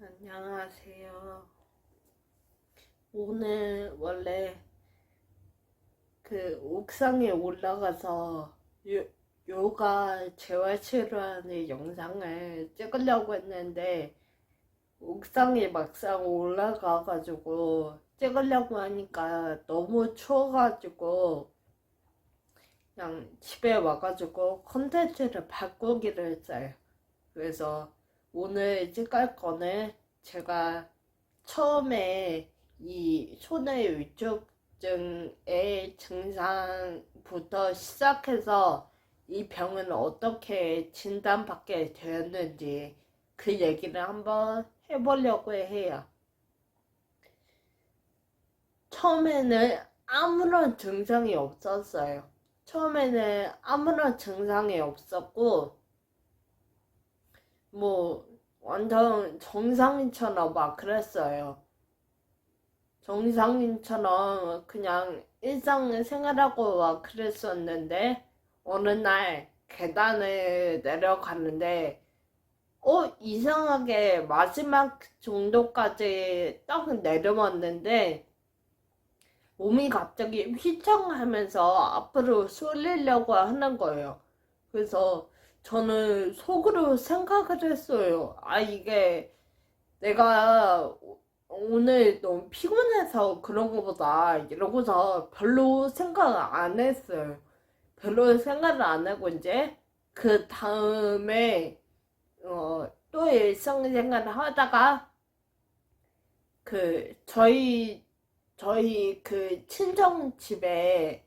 안녕하세요. 오늘 원래 그 옥상에 올라가서 요가 재활치료하는 영상을 찍으려고 했는데 옥상에 막상 올라가가지고 찍으려고 하니까 너무 추워가지고 그냥 집에 와가지고 컨텐츠를 바꾸기로 했어요. 그래서 오늘 찍을 거는 제가 처음에 이 손의 위축증의 증상부터 시작해서 이 병은 어떻게 진단받게 되었는지 그 얘기를 한번 해보려고 해요. 처음에는 아무런 증상이 없었어요. 처음에는 아무런 증상이 없었고 뭐 완전 정상인처럼 막 그랬어요. 정상인처럼 그냥 일상생활하고 막 그랬었는데 어느 날 계단을 내려가는데 이상하게 마지막 정도까지 딱 내려왔는데 몸이 갑자기 휘청하면서 앞으로 쏠리려고 하는 거예요. 그래서 저는 속으로 생각을 했어요. 이게 내가 오늘 너무 피곤해서 그런 거보다 이러고서 별로 생각 안 했어요. 별로 생각을 안 하고 이제 그 다음에 또 일상생활을 하다가 그 저희 그 친정 집에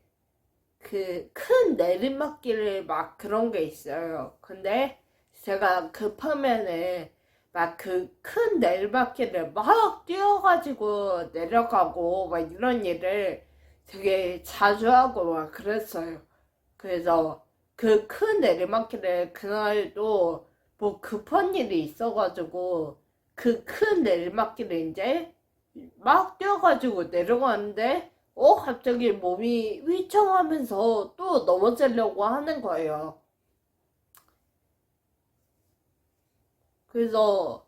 그 큰 내리막길을 막 그런 게 있어요. 근데 제가 급하면은 막 그 큰 내리막길을 막 뛰어가지고 내려가고 막 이런 일을 되게 자주 하고 막 그랬어요. 그래서 그 큰 내리막길에 그날도 뭐 급한 일이 있어가지고 그 큰 내리막길에 이제 막 뛰어가지고 내려가는데 갑자기 몸이 휘청하면서 또 넘어지려고 하는 거예요. 그래서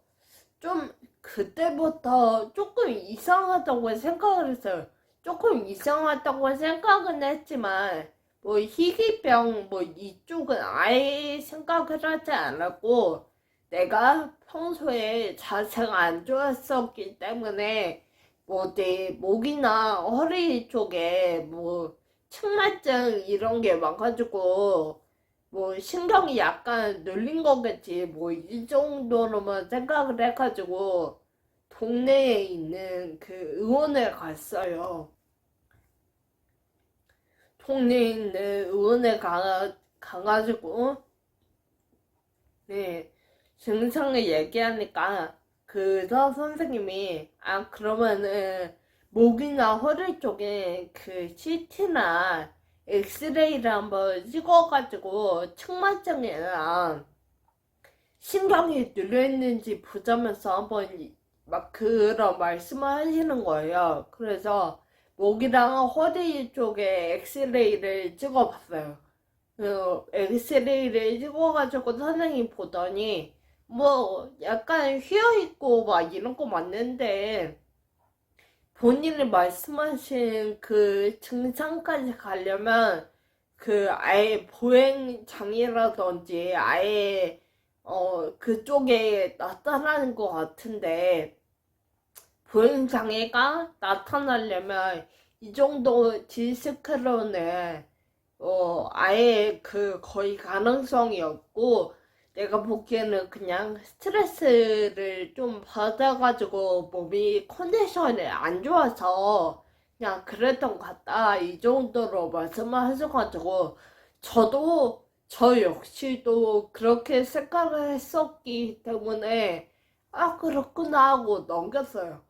좀 그때부터 조금 이상하다고 생각을 했어요. 조금 이상하다고 생각은 했지만 뭐 희귀병 뭐 이쪽은 아예 생각을 하지 않았고 내가 평소에 자세가 안 좋았었기 때문에 뭐 내 목이나 허리 쪽에 뭐 측만증 이런 게 많아가지고 뭐 신경이 약간 눌린 거겠지 뭐 이 정도로만 생각을 해가지고 동네에 있는 그 의원에 갔어요. 동네에 있는 의원에 가가지고 네 증상을 얘기하니까 그 의사 선생님이 그러면은 목이나 허리 쪽에 그 CT나 엑스레이를 한번 찍어가지고 측만증이랑 신경이 눌려있는지 보자면서 한번 막 그런 말씀을 하시는 거예요. 그래서 목이랑 허리 쪽에 엑스레이를 찍어봤어요. 엑스레이를 찍어가지고 선생님이 보더니 뭐 약간 휘어있고 막 이런 거 맞는데 본인이 말씀하신 그 증상까지 가려면 그 아예 보행장애라든지 아예 그쪽에 나타나는 것 같은데 보행장애가 나타나려면 이 정도 디스크로는 아예 그 거의 가능성이 없고 내가 보기에는 그냥 스트레스를 좀 받아가지고 몸이 컨디션이 안 좋아서 그냥 그랬던 것 같다 이 정도로 말씀을 하셔가지고 저 역시도 그렇게 생각을 했었기 때문에 그렇구나 하고 넘겼어요.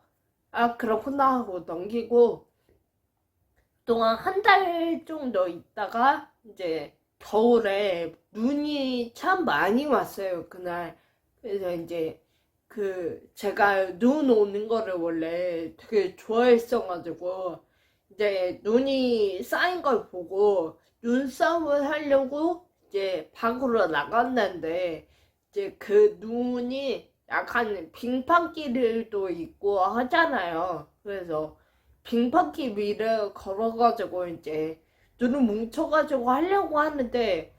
그렇구나 하고 넘기고 동안 한 달 정도 있다가 이제 겨울에 눈이 참 많이 왔어요 그날. 그래서 이제 그 제가 눈 오는 거를 원래 되게 좋아했어가지고 이제 눈이 쌓인 걸 보고 눈싸움을 하려고 이제 밖으로 나갔는데 이제 그 눈이 약간 빙판길도 있고 하잖아요. 그래서 빙판길 위를 걸어가지고 이제 눈을 뭉쳐가지고 하려고 하는데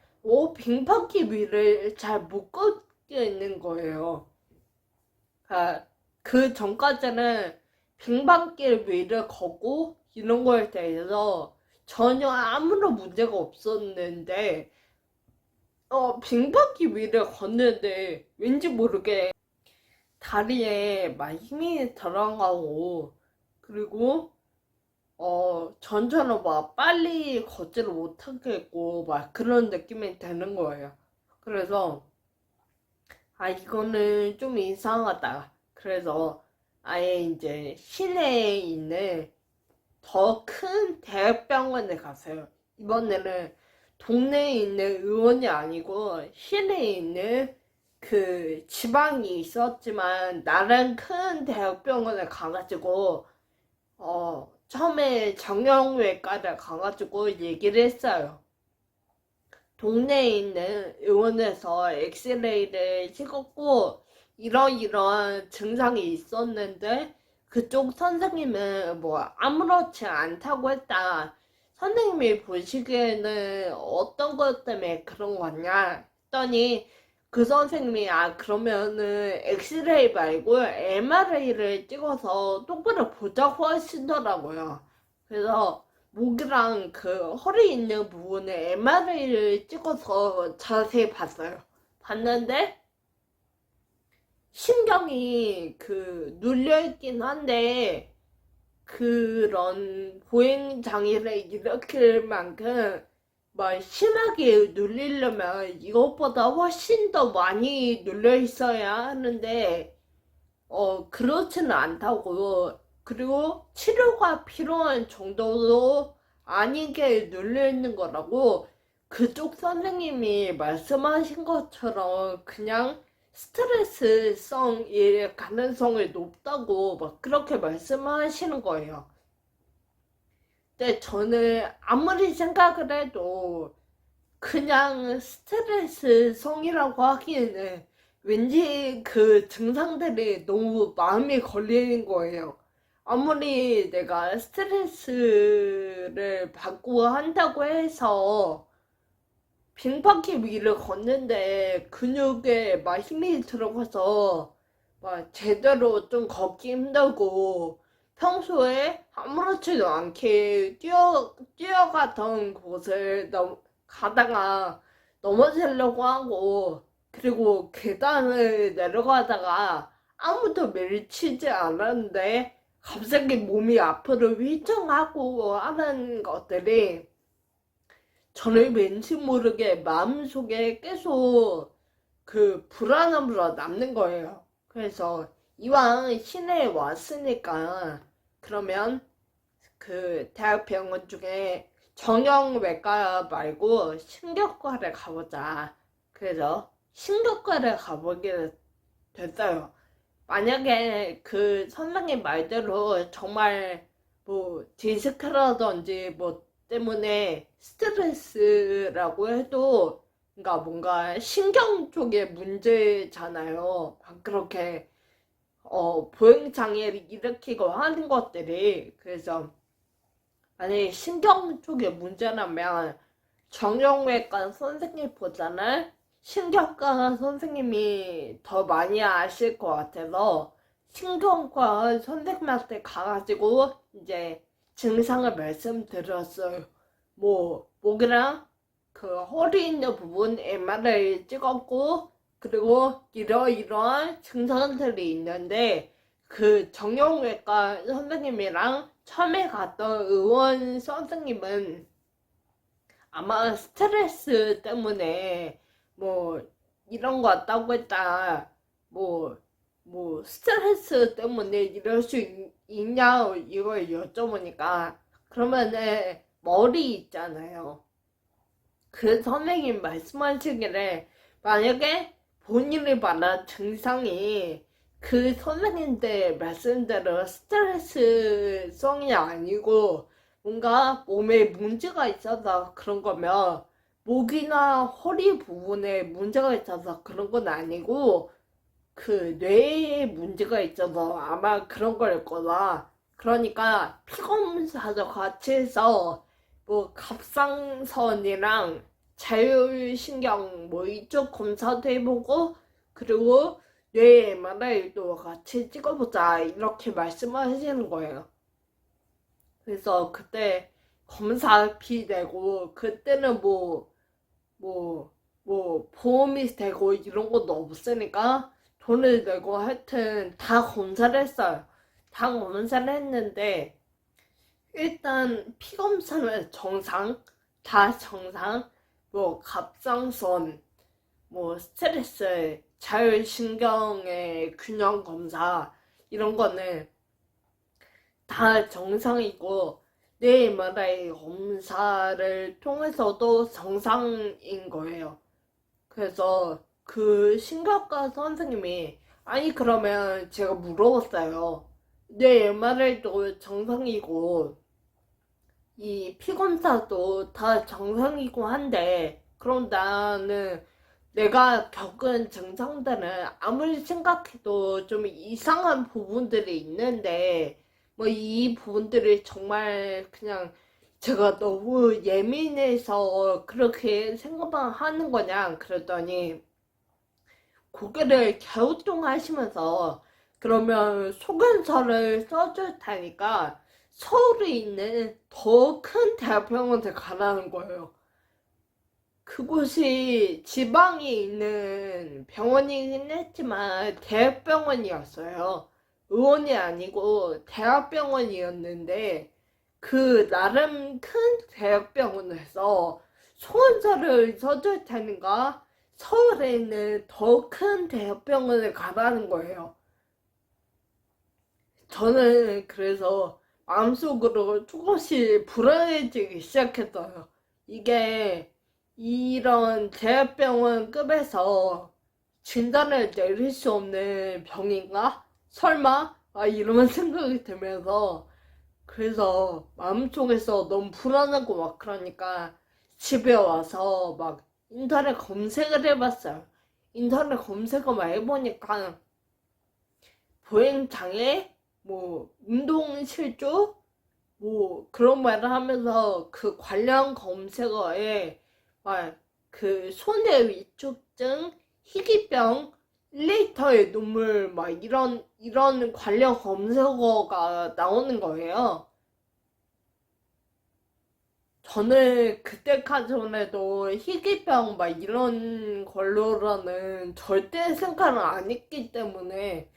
빙판길 위를 잘 못 걷겠는 거예요. 그 전까지는 빙판길 위를 걷고 이런 거에 대해서 전혀 아무런 문제가 없었는데 빙판길 위를 걷는데 왠지 모르게 다리에 막 힘이 들어가고 그리고 전처럼 막 빨리 걷지를 못하겠고 막 그런 느낌이 드는 거예요. 그래서 이거는 좀 이상하다. 그래서 아예 이제 시내에 있는 더 큰 대학병원에 갔어요. 이번에는 동네에 있는 의원이 아니고 시내에 있는 그 지방이 있었지만 나름 큰 대학병원에 가가지고 처음에 정형외과를 가가지고 얘기를 했어요. 동네에 있는 의원에서 엑스레이를 찍었고 이러이러한 증상이 있었는데 그쪽 선생님은 뭐 아무렇지 않다고 했다. 선생님이 보시기에는 어떤 것 때문에 그런 거냐 했더니 그 선생님이 그러면은 엑스레이 말고 MRI를 찍어서 똑바로 보자고 하시더라고요. 그래서 목이랑 그 허리 있는 부분에 MRI를 찍어서 자세히 봤어요. 봤는데 신경이 그 눌려있긴 한데 그런 보행 장애를 일으킬 만큼 막 심하게 눌리려면 이것보다 훨씬 더 많이 눌려 있어야 하는데 그렇지는 않다고. 그리고 치료가 필요한 정도도 아니게 눌려있는 거라고 그쪽 선생님이 말씀하신 것처럼 그냥 스트레스성일 가능성이 높다고 막 그렇게 말씀하시는 거예요. 근데 저는 아무리 생각을 해도 그냥 스트레스성이라고 하기에는 왠지 그 증상들이 너무 마음에 걸리는 거예요. 아무리 내가 스트레스를 받고 한다고 해서 빙판길 위를 걷는데 근육에 막 힘이 들어가서 막 제대로 좀 걷기 힘들고 평소에 아무렇지도 않게 뛰어가던 곳을 가다가 넘어지려고 하고 그리고 계단을 내려가다가 아무도 밀치지 않았는데 갑자기 몸이 앞으로 휘청하고 하는 것들이 저는 왠지 모르게 마음속에 계속 그 불안함으로 남는 거예요. 그래서 이왕 시내에 왔으니까 그러면 그 대학병원 중에 정형외과 말고 신경과를 가보자. 그래서 신경과를 가보게 됐어요. 만약에 그 선생님 말대로 정말 뭐 디스크라든지 뭐 때문에 스트레스라고 해도 그러니까 뭔가 신경 쪽의 문제잖아요. 그렇게 보행 장애를 일으키고 하는 것들이. 그래서 만약에 신경 쪽의 문제라면 정형외과 선생님보다는 신경과 선생님이 더 많이 아실 것 같아서 신경과 선생님한테 가가지고 이제 증상을 말씀드렸어요. 뭐 목이랑 그 허리 있는 부분 MRI 찍었고 그리고 이러이러한 증상들이 있는데 그 정형외과 선생님이랑 처음에 갔던 의원 선생님은 아마 스트레스 때문에 뭐 이런 거 같다고 했다. 뭐 스트레스 때문에 이럴 수 있냐 이걸 여쭤보니까 그러면은 머리 있잖아요. 그 선생님 말씀하시기를 만약에 본인이 말한 증상이 그 선생님들 말씀대로 스트레스성이 아니고 뭔가 몸에 문제가 있어서 그런 거면 목이나 허리 부분에 문제가 있어서 그런 건 아니고 그 뇌에 문제가 있어서 아마 그런 걸 거다. 그러니까 피검사도 같이 해서 뭐 갑상선이랑 자율신경 뭐 이쪽 검사도 해보고 그리고 뇌 MRI도 같이 찍어보자 이렇게 말씀을 하시는 거예요. 그래서 그때 검사비 내고 그때는 뭐 보험이 되고 이런 것도 없으니까 돈을 내고 하여튼 다 검사를 했어요. 다 검사를 했는데 일단 피 검사는 정상, 다 정상, 뭐 갑상선, 뭐 스트레스, 자율신경의 균형 검사 이런 거는 다 정상이고 뇌 MRI 검사를 통해서도 정상인 거예요. 그래서 그 신경과 선생님이 아니 그러면 제가 물어봤어요. 뇌 MRI도 정상이고 이 피검사도 다 정상이고 한데 그럼 나는 내가 겪은 증상들은 아무리 생각해도 좀 이상한 부분들이 있는데 뭐 이 부분들이 정말 그냥 제가 너무 예민해서 그렇게 생각만 하는 거냐 그랬더니 고개를 갸우뚱하시면서 그러면 소견서를 써줄 테니까 서울에 있는 더 큰 대학병원에 가라는 거예요. 그곳이 지방에 있는 병원이긴 했지만 대학병원이었어요. 의원이 아니고 대학병원이었는데 그 나름 큰 대학병원에서 소원서를 써줄 테니까 서울에 있는 더 큰 대학병원에 가라는 거예요. 저는 그래서 마음속으로 조금씩 불안해지기 시작했어요. 이게 이런 대학병원급에서 진단을 내릴 수 없는 병인가? 설마? 이런 생각이 들면서 그래서 마음속에서 너무 불안하고 막 그러니까 집에 와서 막 인터넷 검색을 해봤어요. 인터넷 검색을 막 해보니까 보행장애, 뭐 운동실조, 뭐 그런 말을 하면서 그 관련 검색어에 막 그 손의 위축증, 희귀병, 일리터의 눈물 막 이런 관련 검색어가 나오는 거예요. 저는 그때까지만 해도 희귀병 막 이런 걸로라는 절대 생각을 안 했기 때문에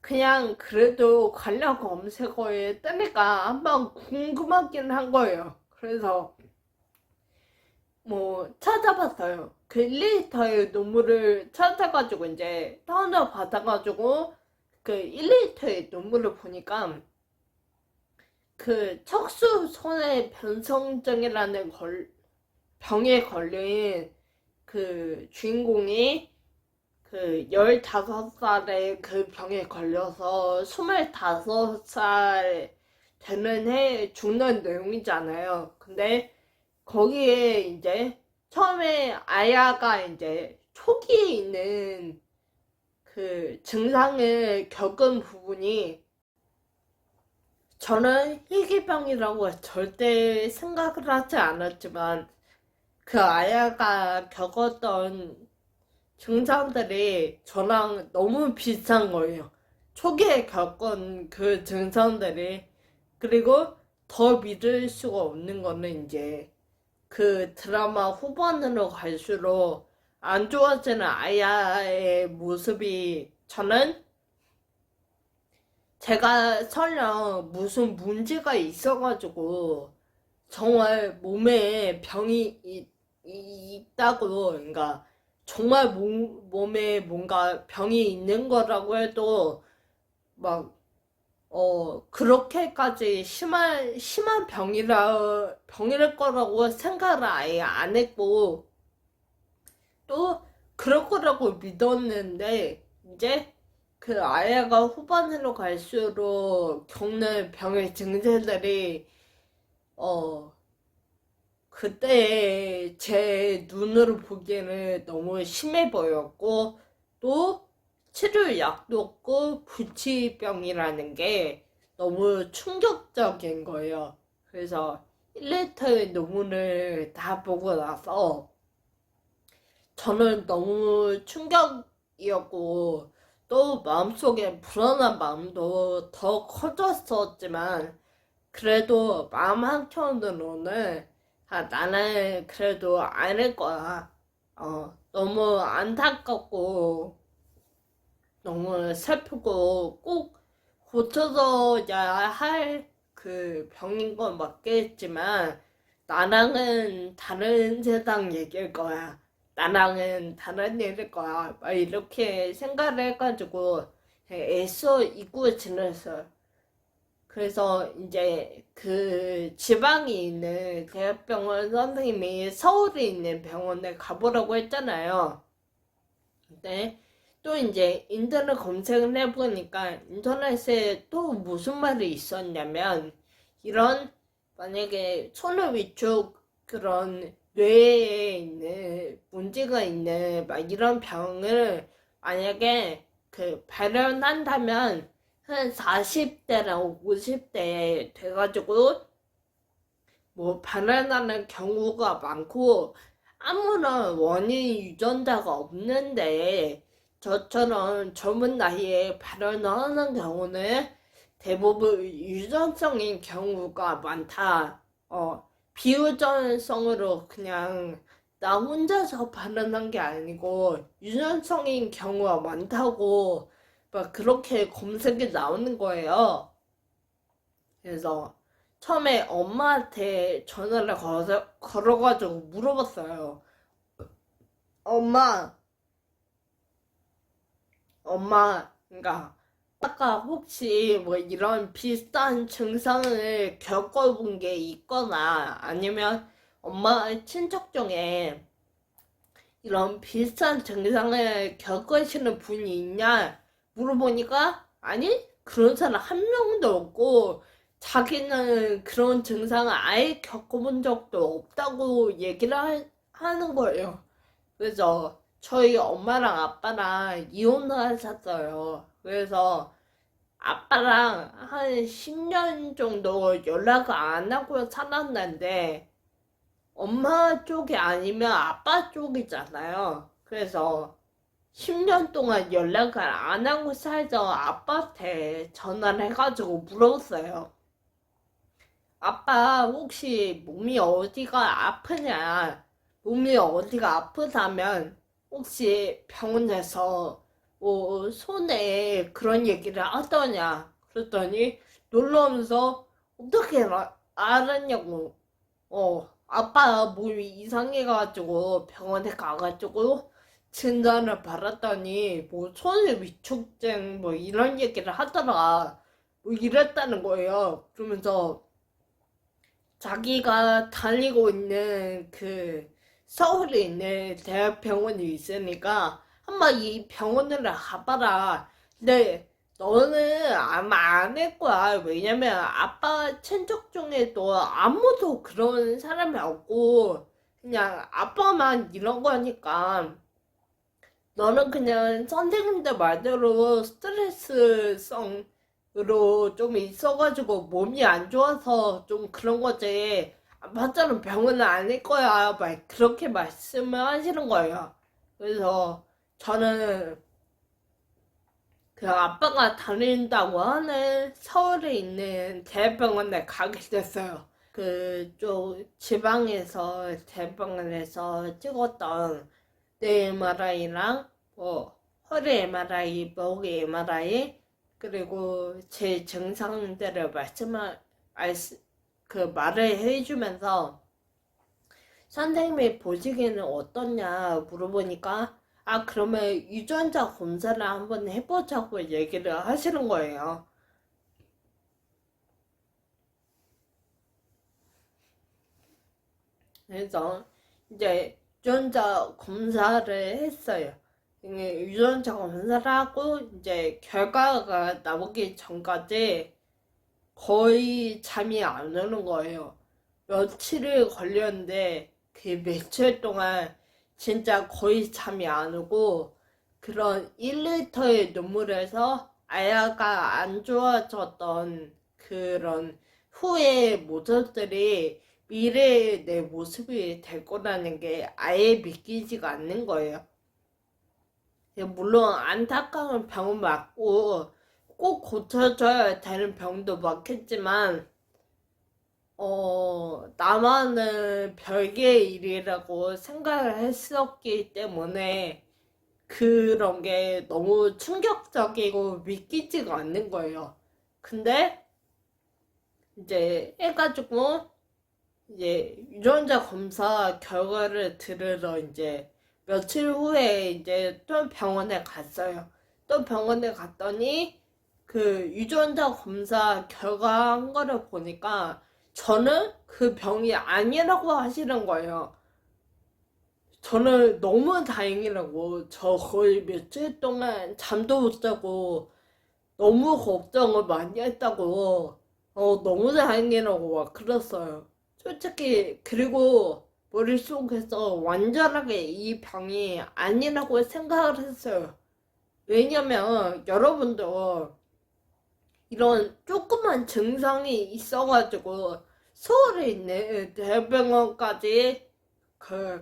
그냥 그래도 관련 검색어에 뜨니까 한번 궁금하긴 한 거예요. 그래서 뭐 찾아봤어요. 그 일리터의 눈물을 찾아가지고 이제 다운로드 받아가지고 그 일리터의 눈물을 보니까 그 척수 손해 변성증이라는 병에 걸린 그 주인공이 그 15살에 그 병에 걸려서 25살 되는 해에 죽는 내용이잖아요. 근데 거기에 이제 처음에 아야가 이제 초기에 있는 그 증상을 겪은 부분이 저는 희귀병이라고 절대 생각을 하지 않았지만 그 아야가 겪었던 증상들이 저랑 너무 비슷한 거예요. 초기에 겪은 그 증상들이 그리고 더 믿을 수가 없는 거는 이제 그 드라마 후반으로 갈수록 안 좋아지는 아야의 모습이 저는 제가 설령 무슨 문제가 있어가지고 정말 몸에 병이 있다고 그러니까 정말 몸에 뭔가 병이 있는 거라고 해도 막 그렇게까지 심한 병일 거라고 생각을 아예 안 했고, 또, 그럴 거라고 믿었는데, 이제, 그 아이가 후반으로 갈수록 겪는 병의 증세들이, 어, 그때 제 눈으로 보기에는 너무 심해 보였고, 또, 치료약도 없고 부치병이라는 게 너무 충격적인 거예요. 그래서 1리터의 논문을 다 보고 나서 저는 너무 충격이었고 또 마음속에 불안한 마음도 더 커졌었지만 그래도 마음 한켠으로는 나는 그래도 아닐 거야. 너무 안타깝고 너무 슬프고 꼭 고쳐져야 할 그 병인 건 맞겠지만 나랑은 다른 세상 얘기일 거야. 나랑은 다른 일일 거야. 막 이렇게 생각을 해가지고 애써 잊고 지냈어요. 그래서 이제 그 지방에 있는 대학병원 선생님이 서울에 있는 병원에 가보라고 했잖아요. 근데 또 이제 인터넷 검색을 해보니까 인터넷에 또 무슨 말이 있었냐면 이런 만약에 손을 위축 그런 뇌에 있는 문제가 있는 막 이런 병을 만약에 그 발현한다면 한 40대랑 50대 돼가지고 뭐 발현하는 경우가 많고 아무런 원인 유전자가 없는데 저처럼 젊은 나이에 발현하는 경우는 대부분 유전성인 경우가 많다. 비유전성으로 그냥 나 혼자서 발현한 게 아니고 유전성인 경우가 많다고 막 그렇게 검색이 나오는 거예요. 그래서 처음에 엄마한테 전화를 걸어가지고 물어봤어요. 엄마, 그러니까 아까 혹시 뭐 이런 비슷한 증상을 겪어본 게 있거나 아니면 엄마 친척 중에 이런 비슷한 증상을 겪으시는 분이 있냐 물어보니까 아니 그런 사람 한 명도 없고 자기는 그런 증상을 아예 겪어본 적도 없다고 얘기를 하는 거예요. 그래서 저희 엄마랑 아빠랑 이혼을 하셨어요. 그래서 아빠랑 한 10년 정도 연락을 안 하고 살았는데 엄마 쪽이 아니면 아빠 쪽이잖아요. 그래서 10년 동안 연락을 안 하고 살던 아빠한테 전화를 해가지고 물었어요. 아빠 혹시 몸이 어디가 아프냐? 몸이 어디가 아프다면 혹시 병원에서 뭐 손에 그런 얘기를 하더냐? 그랬더니 놀라면서 어떻게 알았냐고. 아빠 몸이 이상해가지고 병원에 가가지고 진단을 받았더니 뭐 손의 위축증 뭐 이런 얘기를 하더라. 뭐 이랬다는 거예요. 그러면서 자기가 다니고 있는 그 서울에 있는 대학병원이 있으니까 한번 이 병원을 가봐라. 근데 너는 아마 안 할 거야. 왜냐면 아빠 친척 중에도 아무도 그런 사람이 없고 그냥 아빠만 이런 거니까 너는 그냥 선생님들 말대로 스트레스성으로 좀 있어가지고 몸이 안 좋아서 좀 그런 거지. 아빠처럼 병원은 아닐 거야. 막 그렇게 말씀을 하시는 거예요. 그래서 저는 그 아빠가 다닌다고 하는 서울에 있는 대병원에 가게 됐어요. 그쪽 지방에서 대병원에서 찍었던 뇌 MRI랑 뭐 허리 MRI, 목 MRI 그리고 제 증상들을 그 말을 해주면서 선생님이 보시기에는 어떠냐 물어보니까 그러면 유전자 검사를 한번 해보자고 얘기를 하시는 거예요. 그래서 이제 유전자 검사를 했어요. 유전자 검사를 하고 이제 결과가 나오기 전까지 거의 잠이 안 오는 거예요. 며칠을 걸렸는데 그 며칠 동안 진짜 거의 잠이 안 오고 그런 1리터의 눈물에서 아야가 안 좋아졌던 그런 후의 모습들이 미래의 내 모습이 될 거라는 게 아예 믿기지가 않는 거예요. 물론 안타까운 병은 맞고 꼭 고쳐줘야 되는 병도 많겠지만 나만은 별개의 일이라고 생각을 했었기 때문에 그런 게 너무 충격적이고 믿기지가 않는 거예요. 근데 이제 해가지고 이제 유전자 검사 결과를 들으러 이제 며칠 후에 이제 또 병원에 갔어요. 또 병원에 갔더니 그 유전자 검사 결과 한 거를 보니까 저는 그 병이 아니라고 하시는 거예요. 저는 너무 다행이라고. 저 거의 며칠 동안 잠도 못 자고 너무 걱정을 많이 했다고. 너무 다행이라고 막 그랬어요. 솔직히 그리고 머릿속에서 완전하게 이 병이 아니라고 생각을 했어요. 왜냐면 여러분도 이런 조그만 증상이 있어가지고 서울에 있는 대병원까지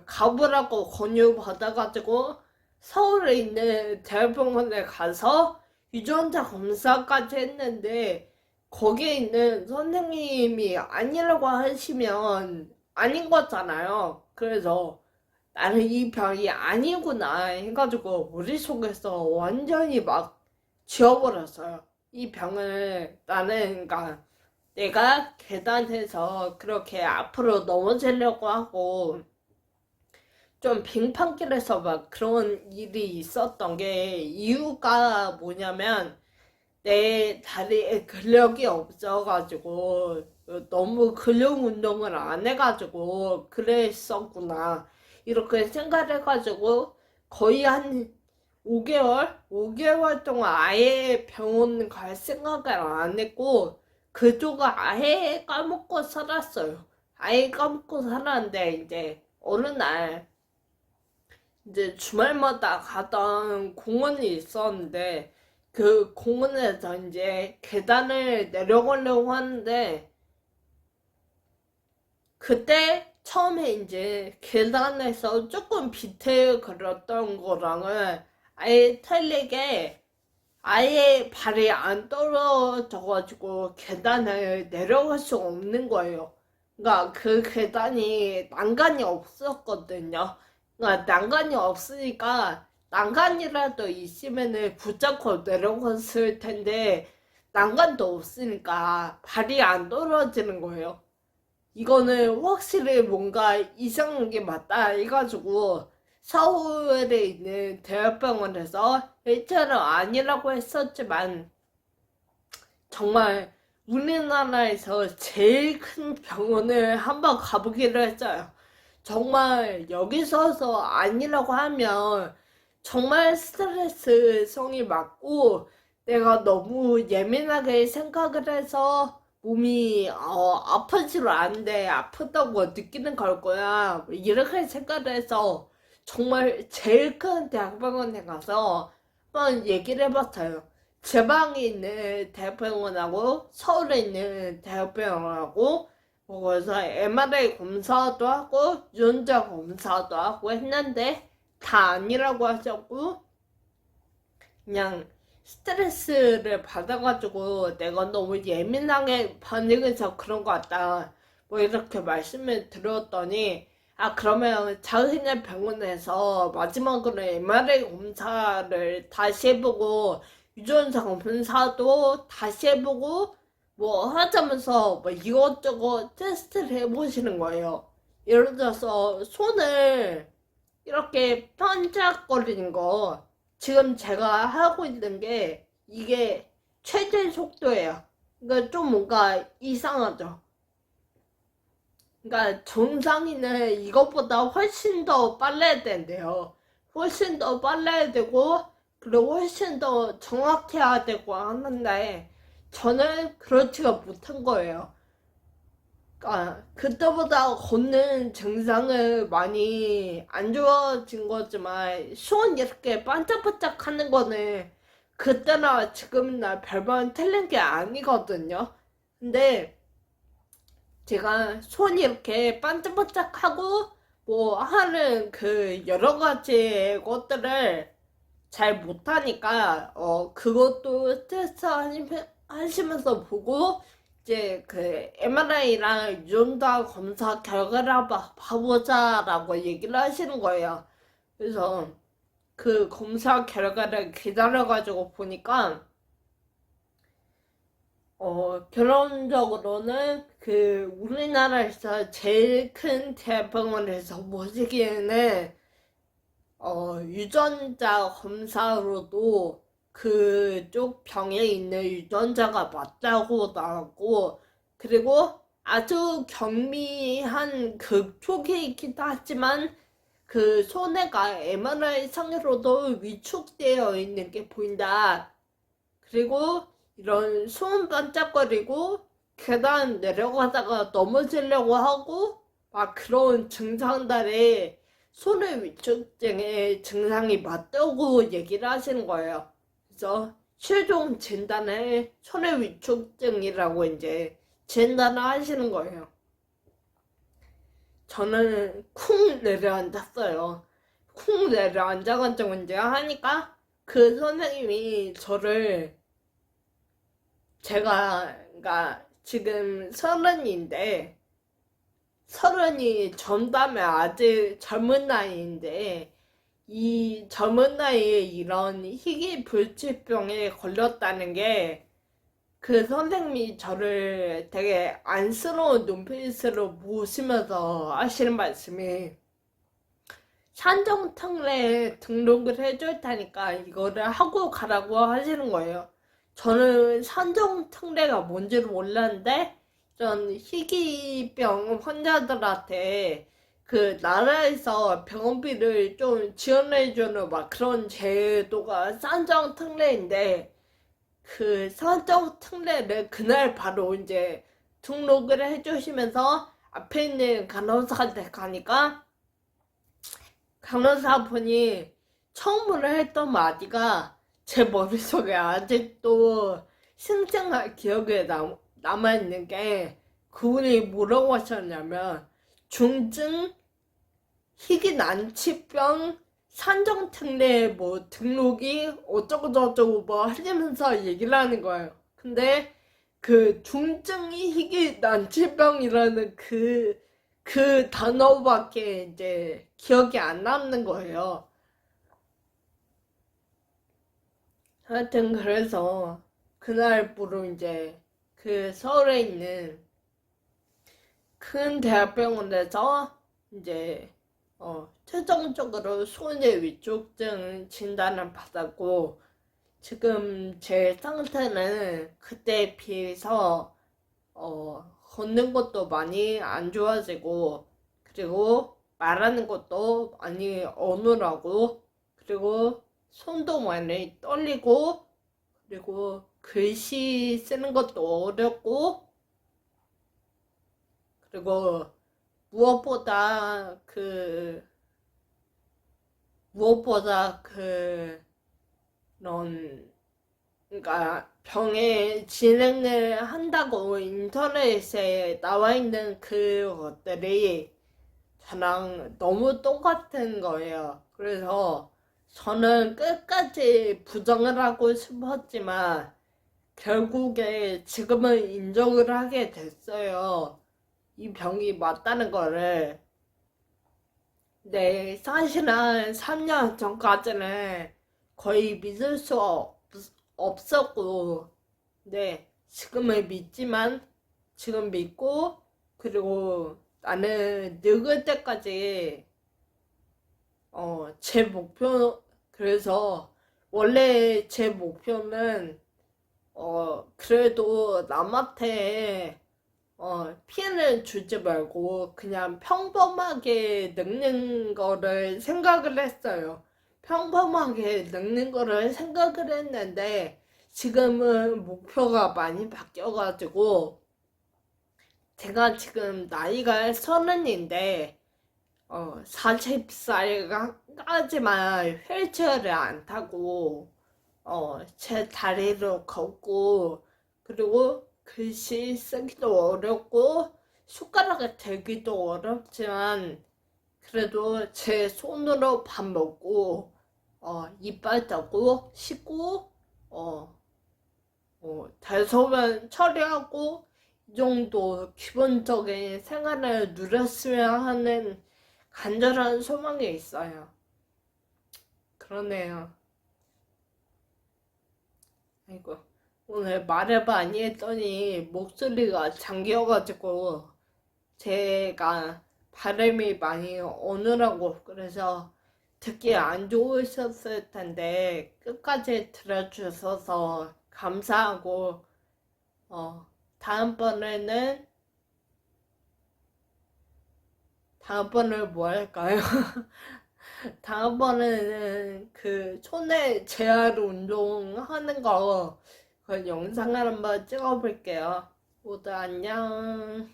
가보라고 권유받아가지고 서울에 있는 대병원에 가서 유전자 검사까지 했는데 거기에 있는 선생님이 아니라고 하시면 아닌 거잖아요. 그래서 나는 이 병이 아니구나 해가지고 머릿속에서 완전히 막 지워버렸어요. 이 병을 나는 그러니까 내가 계단에서 그렇게 앞으로 넘어지려고 하고 좀 빙판길에서 막 그런 일이 있었던 게 이유가 뭐냐면 내 다리에 근력이 없어가지고 너무 근력 운동을 안 해가지고 그랬었구나 이렇게 생각해가지고 거의 한 5개월 동안 아예 병원 갈 생각을 안 했고 그쪽을 아예 까먹고 살았어요. 아예 까먹고 살았는데 이제 어느 날 이제 주말마다 가던 공원이 있었는데 그 공원에서 이제 계단을 내려가려고 하는데 그때 처음에 이제 계단에서 조금 비틀거렸던 거랑은 아예 틀리게 아예 발이 안 떨어져가지고 계단을 내려갈 수 없는 거예요. 그러니까 그 계단이 난간이 없었거든요. 그러니까 난간이 없으니까 난간이라도 있으면은 붙잡고 내려갔을 텐데 난간도 없으니까 발이 안 떨어지는 거예요. 이거는 확실히 뭔가 이상한 게 맞다 해가지고 서울에 있는 대학병원에서 1차는 아니라고 했었지만 정말 우리나라에서 제일 큰 병원을 한번 가보기로 했어요. 정말 여기 서서 아니라고 하면 정말 스트레스성이 많고 내가 너무 예민하게 생각을 해서 몸이 아프지도 않은데 아프다고 느끼는 걸 거야. 이렇게 생각을 해서 정말 제일 큰 대학병원에 가서 한번 얘기를 해봤어요. 지방에 있는 대학병원하고 서울에 있는 대학병원하고 그래서 MRI 검사도 하고 유전자 검사도 하고 했는데 다 아니라고 하셨고 그냥 스트레스를 받아가지고 내가 너무 예민하게 반응해서 그런 것 같다 뭐 이렇게 말씀을 드렸더니 그러면 자기네 병원에서 마지막으로 MRI 검사를 다시 해보고 유전자 검사도 다시 해보고 뭐 하자면서 뭐 이것저것 테스트를 해보시는 거예요. 예를 들어서 손을 이렇게 반짝거리는 거 지금 제가 하고 있는 게 이게 최대 속도예요. 그러니까 좀 뭔가 이상하죠. 그러니까 정상인은 이것보다 훨씬 더 빨라야 된대요. 훨씬 더 빨라야 되고 그리고 훨씬 더 정확해야 되고 하는데 저는 그렇지가 못한 거예요. 그때보다 걷는 증상은 많이 안 좋아진 거지만 손 이렇게 반짝반짝 하는 거는 그때나 지금이나 별반 틀린 게 아니거든요. 근데 제가 손이 이렇게 반짝반짝하고 뭐 하는 그 여러 가지 것들을 잘 못하니까 그것도 스트레스 하시면서 보고 이제 그 MRI랑 유전자 검사 결과를 봐보자라고 얘기를 하시는 거예요. 그래서 그 검사 결과를 기다려가지고 보니까 결론적으로는 그 우리나라에서 제일 큰 대학병원에서 보시기에는 유전자 검사로도 그쪽 병에 있는 유전자가 맞다고 나왔고, 그리고 아주 경미한 극초기이기도 하지만 그 손해가 MRI 상으로도 위축되어 있는 게 보인다. 그리고 이런 손 반짝거리고 계단 내려가다가 넘어지려고 하고 막 그런 증상들에 손의 위축증의 증상이 맞다고 얘기를 하시는 거예요. 그래서 최종 진단을 손의 위축증이라고 이제 진단을 하시는 거예요. 저는 쿵 내려앉았어요. 쿵 내려앉아가지고 이제 하니까 그 선생님이 저를 그러니까 지금 30인데 30이 전담에 아직 젊은 나이인데 이 젊은 나이에 이런 희귀불치병에 걸렸다는 게 그 선생님이 저를 되게 안쓰러운 눈빛으로 보시면서 하시는 말씀이 산정특례에 등록을 해줄 테니까 이거를 하고 가라고 하시는 거예요. 저는 산정특례가 뭔지를 몰랐는데 전 희귀병 환자들한테 그 나라에서 병원비를 좀 지원해주는 막 그런 제도가 산정특례인데 그 산정특례를 그날 바로 이제 등록을 해주시면서 앞에 있는 간호사한테 가니까 간호사분이 처음으로 했던 마디가 제 머릿속에 아직도 생생한 기억에 남아있는 게 그분이 뭐라고 하셨냐면 중증 희귀난치병 산정특례 뭐 등록이 어쩌고저쩌고 뭐 하면서 얘기를 하는 거예요. 근데 그 중증 희귀난치병이라는 그 단어밖에 이제 기억이 안 남는 거예요. 하여튼 그래서 그날부로 이제 그 서울에 있는 큰 대학병원에서 이제 최종적으로 손의 위축증 진단을 받았고 지금 제 상태는 그때에 비해서 걷는 것도 많이 안 좋아지고 그리고 말하는 것도 많이 어눌하고 그리고 손도 많이 떨리고 그리고 글씨 쓰는 것도 어렵고 그리고 무엇보다 그런 그러니까 병에 진행을 한다고 인터넷에 나와 있는 그것들이 저랑 너무 똑같은 거예요. 그래서 저는 끝까지 부정을 하고 싶었지만 결국에 지금은 인정을 하게 됐어요. 이 병이 맞다는 거를. 네, 사실은 3년 전까지는 거의 믿을 수 없었고, 네, 지금은 믿지만, 지금 믿고, 그리고 나는 늙을 때까지, 제 그래서, 원래 제 목표는, 그래도 남한테, 피해를 주지 말고 그냥 평범하게 늙는 거를 생각을 했어요. 평범하게 늙는 거를 생각을 했는데 지금은 목표가 많이 바뀌어가지고 제가 지금 나이가 30인데 40살까지만 휠체어를 안 타고 제 다리로 걷고, 그리고 글씨 쓰기도 어렵고 숟가락을 들기도 어렵지만 그래도 제 손으로 밥 먹고 이빨 닦고 씻고 대소변 처리하고 이 정도 기본적인 생활을 누렸으면 하는 간절한 소망이 있어요. 그러네요. 아이고, 오늘 말을 많이 했더니 목소리가 잠겨가지고 제가 발음이 많이 어눌하고 그래서 듣기 안 좋으셨을 텐데 끝까지 들어주셔서 감사하고 다음번에는 뭐 할까요? 다음번에는 그 손에 재활 운동하는 거 그 영상을 한번 찍어볼게요. 모두 안녕.